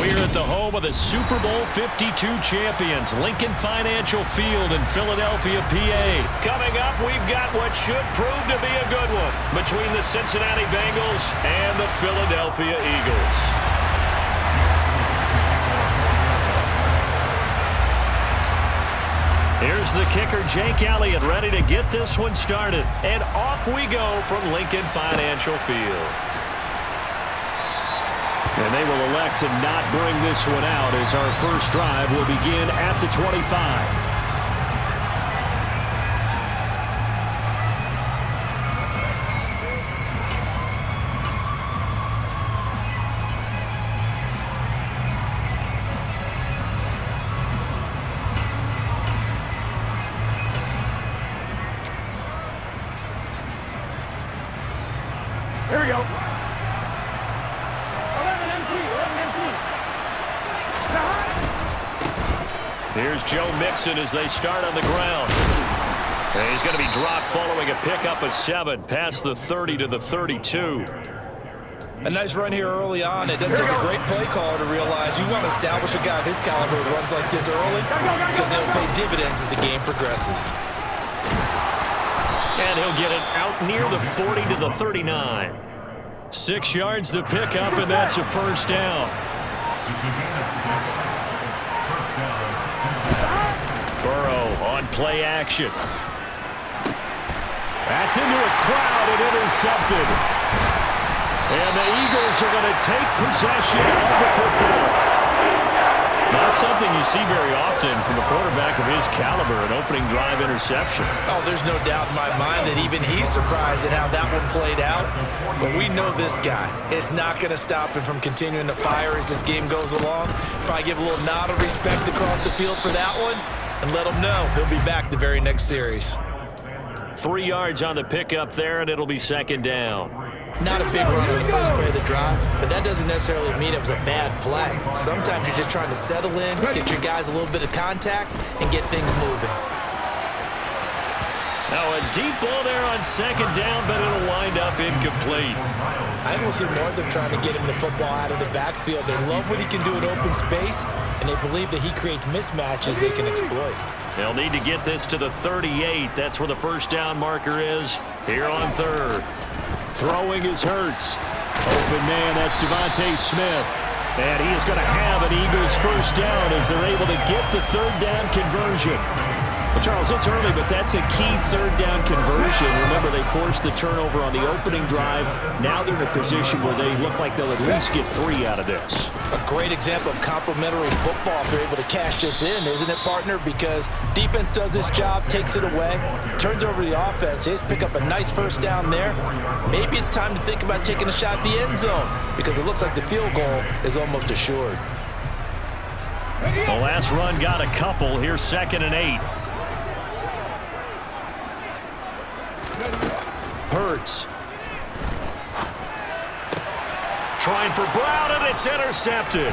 We're at the home of the Super Bowl 52 champions, Lincoln Financial Field in Philadelphia, PA. Coming up, we've got what should prove to be a good one between the Cincinnati Bengals and the Philadelphia Eagles. Here's the kicker, Jake Elliott, ready to get this one started. And off we go from Lincoln Financial Field. And they will elect to not bring this one out as our first drive will begin at the 25. Here we go. Here's Joe Mixon as they start on the ground. And he's going to be dropped following a pickup of 7 past the 30 to the 32. A nice run here early on. It doesn't take a great play caller to realize you want to establish a guy of his caliber with runs like this early because they'll pay dividends as the game progresses. And he'll get it out near the 40 to the 39. 6 yards the pickup, and that's a first down. Burrow on play action. That's into a crowd and intercepted. And the Eagles are going to take possession of the football. Not something you see very often from a quarterback of his caliber, an opening drive interception. Oh, there's no doubt in my mind that even he's surprised at how that one played out. But we know this guy is not going to stop him from continuing to fire as this game goes along. Probably give a little nod of respect across the field for that one and let him know he'll be back the very next series. 3 yards on the pickup there, and it'll be second down. Not a big run on the first play of the drive, but that doesn't necessarily mean it was a bad play. Sometimes you're just trying to settle in, get your guys a little bit of contact, and get things moving. Now a deep ball there on second down, but it'll wind up incomplete. I think we'll see more of them trying to get him the football out of the backfield. They love what he can do in open space, and they believe that he creates mismatches they can exploit. They'll need to get this to the 38. That's where the first down marker is here on third. Throwing is Hurts. Open man, that's Devontae Smith. And he is going to have an Eagles first down as they're able to get the third down conversion. Well, Charles, it's early, but that's a key third down conversion. Remember, they forced the turnover on the opening drive. Now they're in a position where they look like they'll at least get 3 out of this. A great example of complementary football if they're able to cash this in, isn't it, partner? Because defense does this job, takes it away, turns over the offense. They just pick up a nice first down there. Maybe it's time to think about taking a shot at the end zone because it looks like the field goal is almost assured. The last run got a couple. Here's 2nd and 8. Hurts. Trying for Brown, and it's intercepted.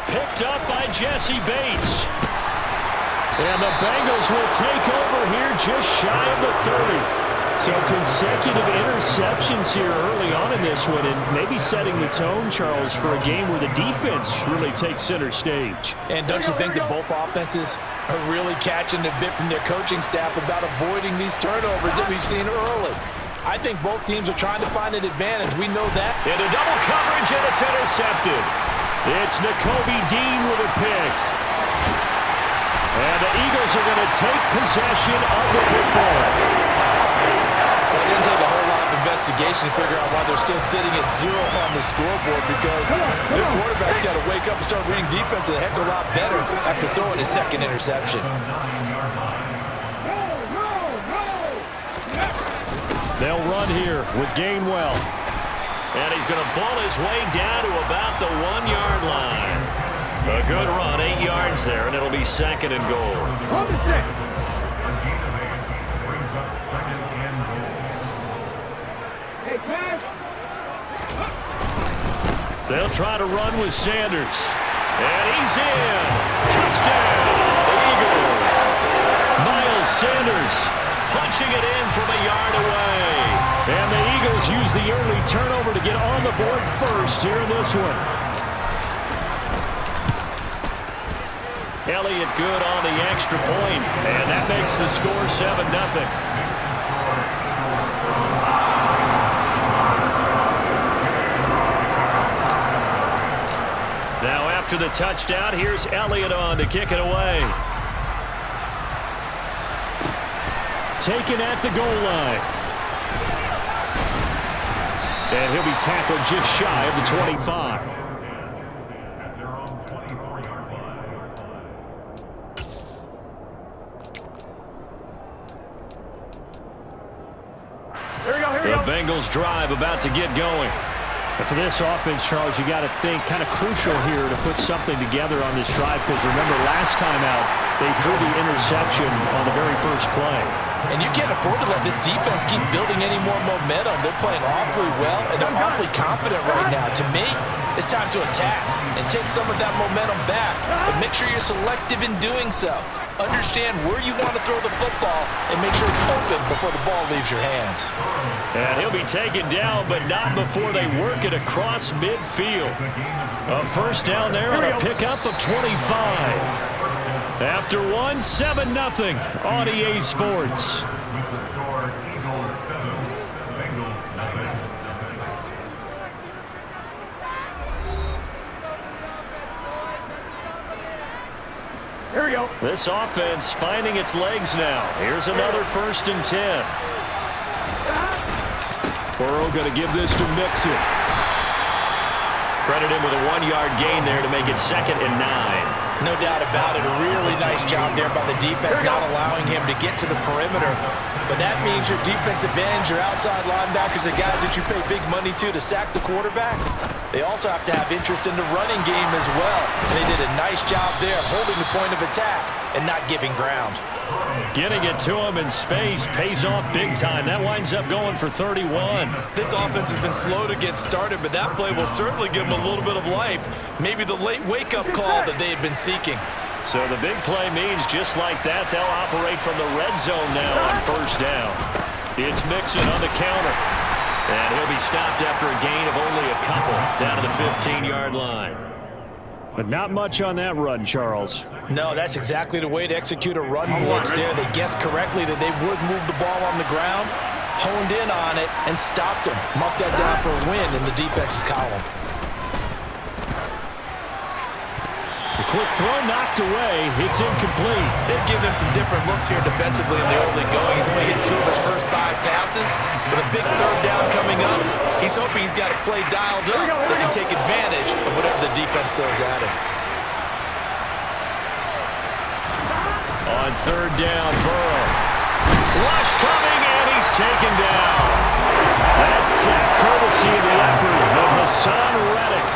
Picked up by Jesse Bates. And the Bengals will take over here just shy of the 30. So consecutive interceptions here early on in this one, and maybe setting the tone, Charles, for a game where the defense really takes center stage. And don't you think that both offenses are really catching a bit from their coaching staff about avoiding these turnovers that we've seen early? I think both teams are trying to find an advantage. We know that. Into double coverage, and it's intercepted. It's Nakobe Dean with a pick. And the Eagles are going to take possession of the football. Well, it didn't take a whole lot of investigation to figure out why they're still sitting at 0 on the scoreboard because their quarterback's got to wake up and start reading defense a heck of a lot better after throwing his second interception. They'll run here with Gainwell. And he's going to ball his way down to about the 1-yard line. A good run, 8 yards there, and it'll be 2nd and goal. They'll try to run with Sanders. And he's in. Touchdown, the Eagles. Miles Sanders punching it in from a yard away. And the Eagles use the early turnover to get on the board first here in this one. Elliott good on the extra point, and that makes the score 7-0. Now after the touchdown, here's Elliott on to kick it away. Taken at the goal line. And he'll be tackled just shy of the 25. The Bengals drive about to get going. And for this offense, Charles, you got to think kind of crucial here to put something together on this drive, because remember last time out they threw the interception on the very first play. And you can't afford to let this defense keep building any more momentum. They're playing awfully well, and they're awfully confident right now. To me, it's time to attack and take some of that momentum back. But make sure you're selective in doing so. Understand where you want to throw the football and make sure it's open before the ball leaves your hands. And he'll be taken down, but not before they work it across midfield. A first down there on a pickup of 25. After one, 7-0 on EA Sports. Here we go. This offense finding its legs now. Here's another 1st and 10. Burrow going to give this to Mixon. Credit him with a 1-yard gain there to make it 2nd and 9. No doubt about it. A really nice job there by the defense, not allowing him to get to the perimeter. But that means your defensive ends, your outside linebackers, the guys that you pay big money to sack the quarterback, they also have to have interest in the running game as well. And they did a nice job there holding the point of attack and not giving ground. Getting it to him in space pays off big time. That winds up going for 31. This offense has been slow to get started, but that play will certainly give them a little bit of life. Maybe the late wake-up call that they had been seeking. So the big play means just like that, they'll operate from the red zone now on 1st down. It's Mixon on the counter. And he'll be stopped after a gain of only a couple down to the 15-yard line. But not much on that run, Charles. No, that's exactly the way to execute a run blitz there. They guessed correctly that they would move the ball on the ground, honed in on it, and stopped them. Marked that down for a win in the defense's column. The quick throw knocked away. It's incomplete. They've given him some different looks here defensively in the early going. He's only hit 2 of his first 5 passes. With a big 3rd down coming up, he's hoping he's got a play dialed up that can take advantage of whatever the defense throws at him. On 3rd down, Burrow. Rush coming, and he's taken down. That's courtesy of the effort of Hassan Reddick.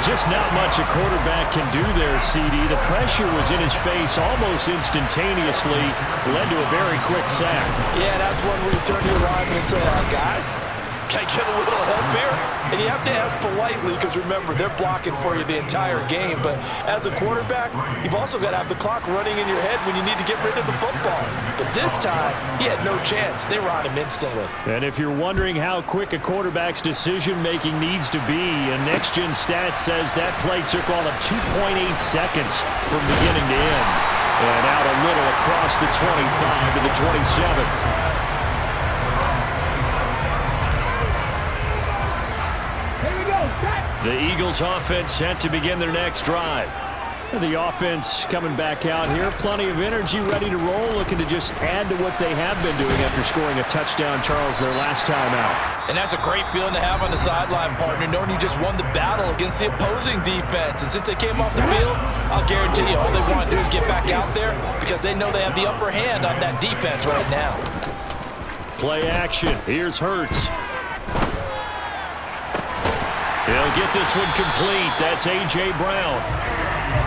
Just not much a quarterback can do there, CD. The pressure was in his face almost instantaneously, led to a very quick sack. Yeah, that's one where you turn to your lineman and say, guys, can I get a little help here? And you have to ask politely, because remember, they're blocking for you the entire game. But as a quarterback, you've also got to have the clock running in your head when you need to get rid of the football. But this time, he had no chance. They were on him instantly. And if you're wondering how quick a quarterback's decision-making needs to be, a next-gen stat says that play took all of 2.8 seconds from beginning to end. And out a little across the 25 to the 27. The Eagles offense set to begin their next drive. The offense coming back out here. Plenty of energy, ready to roll, looking to just add to what they have been doing after scoring a touchdown, Charles, their last time out. And that's a great feeling to have on the sideline, partner, knowing you just won the battle against the opposing defense. And since they came off the field, I'll guarantee you all they want to do is get back out there because they know they have the upper hand on that defense right now. Play action. Here's Hurts. He'll get this one complete. That's A.J. Brown.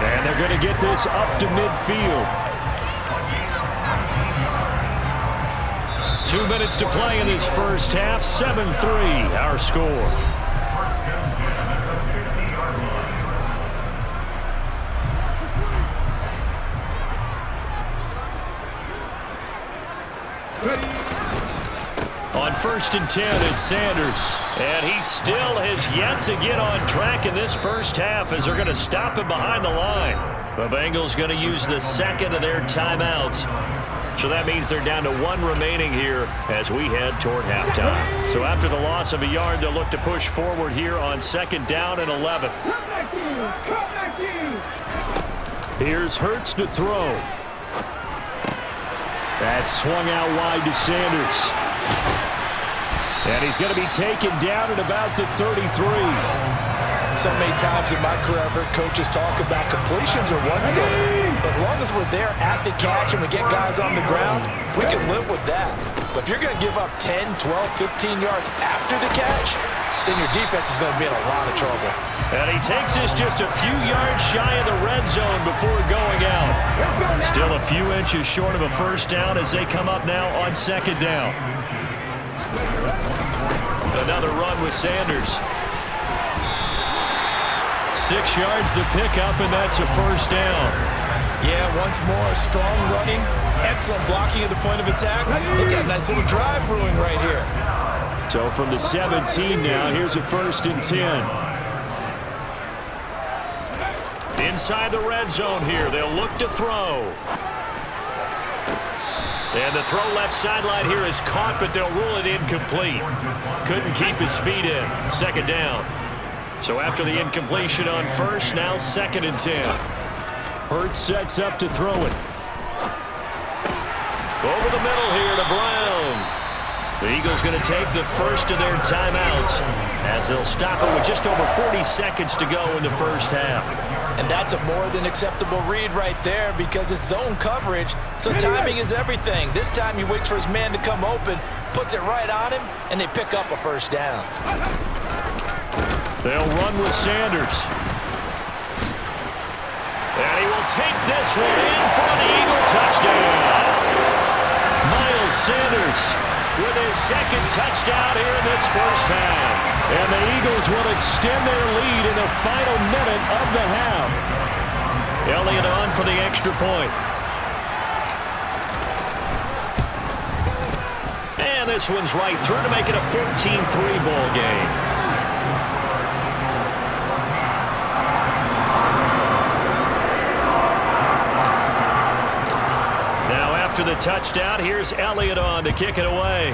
And they're going to get this up to midfield. 2 minutes to play in this first half. 7-3, our score. On first and 10. It's Sanders. And he still has yet to get on track in this first half as they're going to stop him behind the line. The Bengals going to use the second of their timeouts. So that means they're down to 1 remaining here as we head toward halftime. So after the loss of a yard, they'll look to push forward here on 2nd down and 11. Here's Hurts to throw. That's swung out wide to Sanders. And he's going to be taken down at about the 33. So many times in my career, I've heard coaches talk about completions are one thing. As long as we're there at the catch and we get guys on the ground, we can live with that. But if you're going to give up 10, 12, 15 yards after the catch, then your defense is going to be in a lot of trouble. And he takes this just a few yards shy of the red zone before going out. Still a few inches short of a first down as they come up now on 2nd down. Another run with Sanders. 6 yards the pickup, and that's a first down. Yeah, once more, strong running, excellent blocking at the point of attack. They've got a nice little drive brewing right here. So from the 17 now, here's a 1st and 10. Inside the red zone here, they'll look to throw. And the throw left sideline here is caught, but they'll rule it incomplete. Couldn't keep his feet in. 2nd down. So after the incompletion on first, now 2nd and 10. Hurts sets up to throw it. Over the middle here to Brown. The Eagles going to take the first of their timeouts as they'll stop it with just over 40 seconds to go in the first half. And that's a more than acceptable read right there because it's zone coverage, so timing is everything. This time he waits for his man to come open, puts it right on him, and they pick up a first down. They'll run with Sanders. And he will take this one in for the Eagle touchdown. Miles Sanders with his 2nd touchdown here in this first half. And the Eagles will extend their lead in the final minute of the half. Elliott on for the extra point. And this one's right through to make it a 14-3 ball game. After the touchdown, here's Elliott on to kick it away.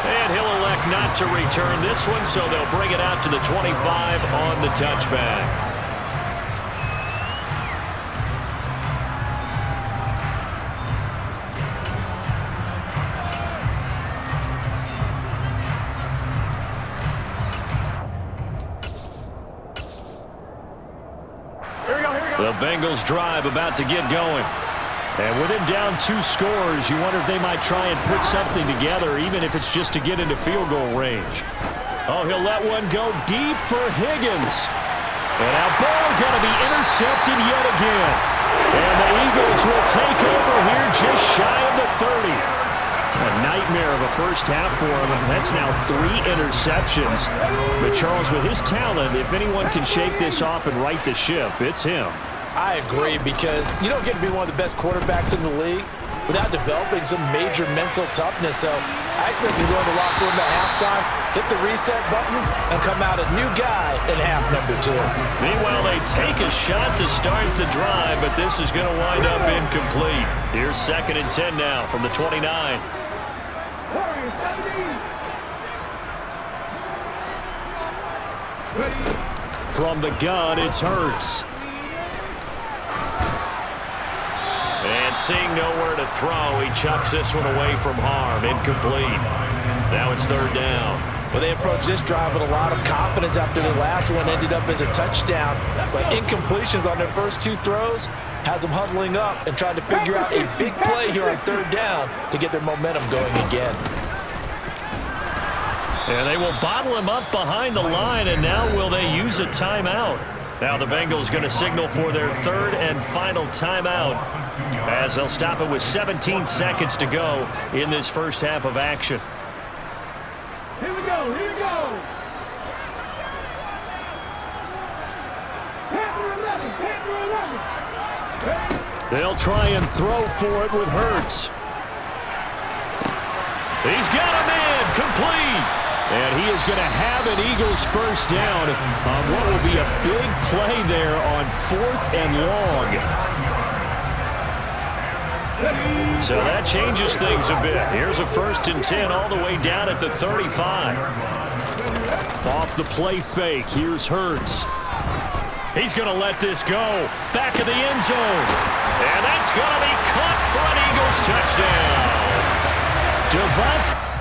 And he'll elect not to return this one, so they'll bring it out to the 25 on the touchback. The Bengals drive about to get going. And with him down 2 scores, you wonder if they might try and put something together, even if it's just to get into field goal range. Oh, he'll let one go deep for Higgins. And that ball going to be intercepted yet again. And the Eagles will take over here just shy of the 30. A nightmare of a first half for him. That's now 3 interceptions. But Charles, with his talent, if anyone can shake this off and right the ship, it's him. I agree, because you don't get to be one of the best quarterbacks in the league without developing some major mental toughness. So I expect you to go in the locker room at halftime, hit the reset button, and come out a new guy in half number 2. Meanwhile, they take a shot to start the drive, but this is going to wind up incomplete. Here's 2nd and 10 now from the 29. From the gun, it's Hurts. And seeing nowhere to throw, he chucks this one away from harm. Incomplete. Now it's 3rd down. Well, they approached this drive with a lot of confidence after the last one ended up as a touchdown. But incompletions on their first 2 throws has them huddling up and trying to figure out a big play here on 3rd down to get their momentum going again. And they will bottle him up behind the line, and now will they use a timeout? Now the Bengals going to signal for their 3rd and final timeout as they'll stop it with 17 seconds to go in this first half of action. Here we go, here we go. Panther 11, Panther 11. They'll try and throw for it with Hurts. He's got a man, complete. And he is going to have an Eagles first down on what will be a big play there on 4th and long. So that changes things a bit. Here's a 1st and 10 all the way down at the 35. Off the play fake, here's Hurts. He's going to let this go. Back of the end zone. And that's going to be caught for an Eagles touchdown. Devontae.